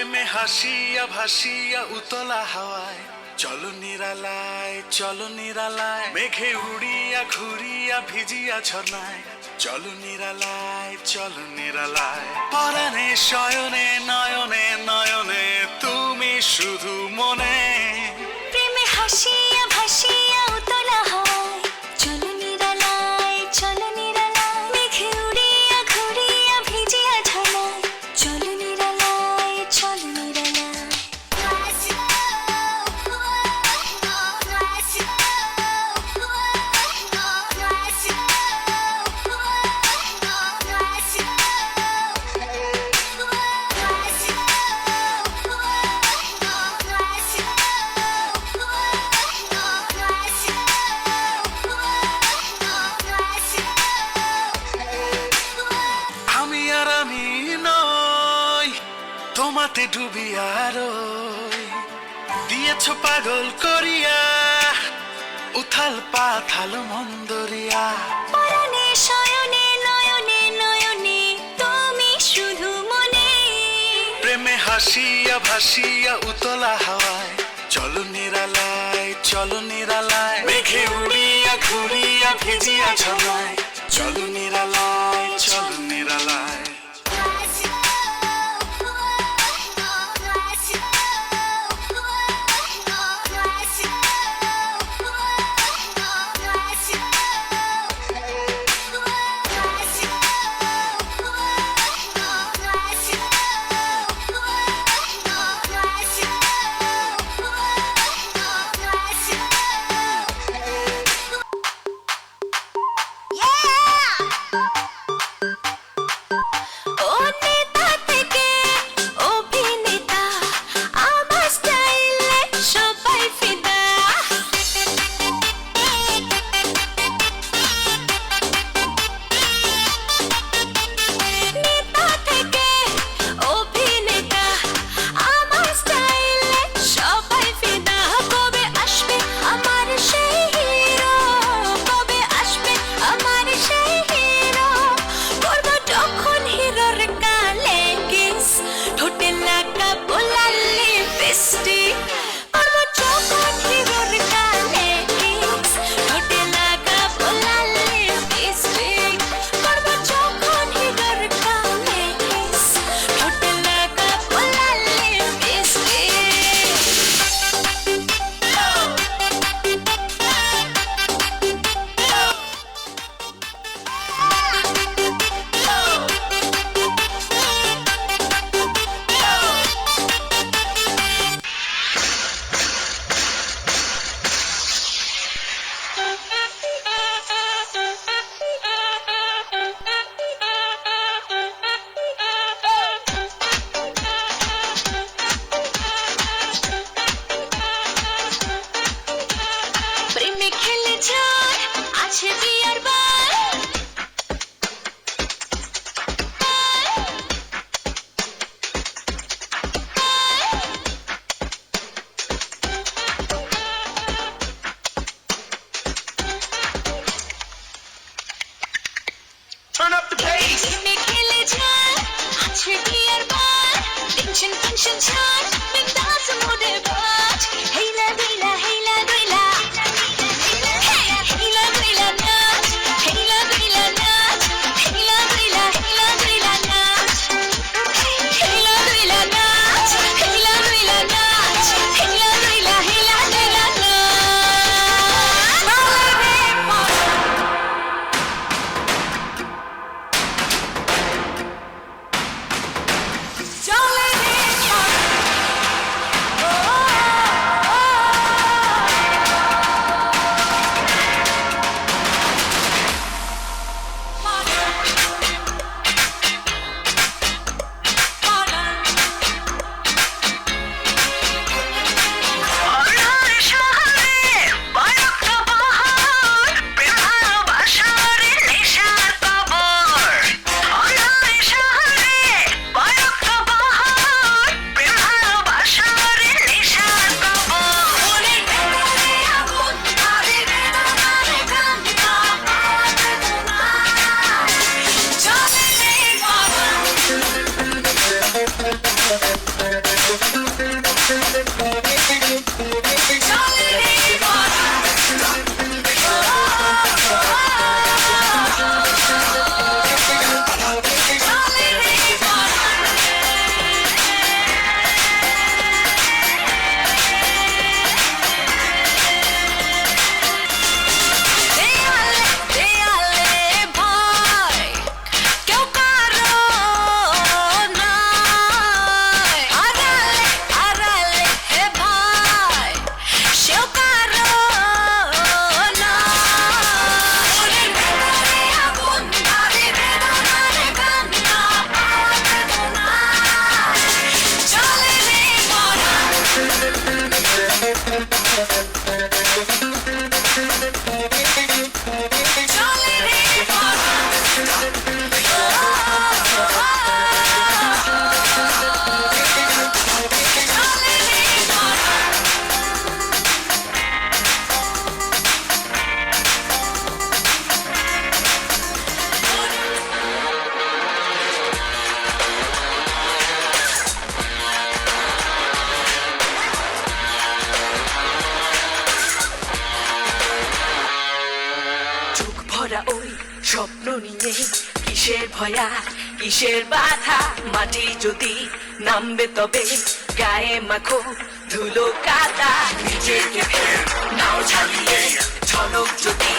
প্রেমে হাসিয়া ভাসিয়া উতলা হাওয়ায় চলো নিরালায়, চলো নিরালায়, মেঘে উড়িয়া ঘুরিয়া ভিজিয়া ঝর্ণায় চলো নিরালায়, চলো নিরালায়। পরাণে শয়নে নয়নে নয়নে তুমি শুধু মনে, প্রেমে হাসিয়া ভাসিয়া উতলা হাওয়ায় চলো নিরালায়, চলো নিরালায়, মেঘে উড়িয়া ঘুরিয়া ভিজিয়া ঝর্ণায় চলো নিরালায়, চলো নিরালায়। আমি আর আমি নই, তোমাতে ডুবিয়া রই, দিয়েছ পাগল করিয়া উথাল পাথাল মন্দরিয়া। পরাণে শয়নে নয়নে নয়নে তুমি শুধু মনে, প্রেমে হাসিয়া ভাসিয়া উতলা হাওয়ায় চলো নিরালায়, চলো নিরালায়, মেঘে উড়িয়া ঘুরিয়া ভিজিয়া ঝর্ণায় চলো নিরালায়, চলো নিরালায়। ও নেতা থেকে অভিনেতা, আমার স্টাইলে সবাই ফিদা। নেতা থেকে অভিনেতা, আমার স্টাইলে সবাই ফিদা। কবে আসবে আমার সেই হিরো, কবে আসবে আমার সেই হিরো, করব যখন হিরোর গালে কিস, ঠোঁটে লাগাবো লাল লিপস্টিক, করব যখন হিরোর গালে কিস, ঠোঁটে লাগাবো লাল লিপস্টিক, করব যখন হিরোর গালে কিস, ঠোঁটে লাগাবো লাল লিপস্টিক। প্রেমে খেলে যায় আছে বিয়ার বার, Turn up the bass. প্রেমে খেলে যায় আছে বিয়ার বার, টেনশন টেনশন ছাড়, বিন্দাস মোডে বাজ, হেলা দিলা হেলা দিলা, হেলা দিলা নাচ, হেলা দিলা নাচ, হেলা দিলা হেলা দিলা নাচ, হেলা দিলা নাচ, হেলা দিলা নাচ, হেলা দিলা হেলা দিলা নাচ। চলে রে ভরা ওই স্বপ্ন নিয়ে কিসের ভয়া কিসের বাধা মাটি যদি নামবে তবে গায়ে মাখো ধুলো কাদা নিজেকে ফের নাও ঝালিয়ে ঝলক যদি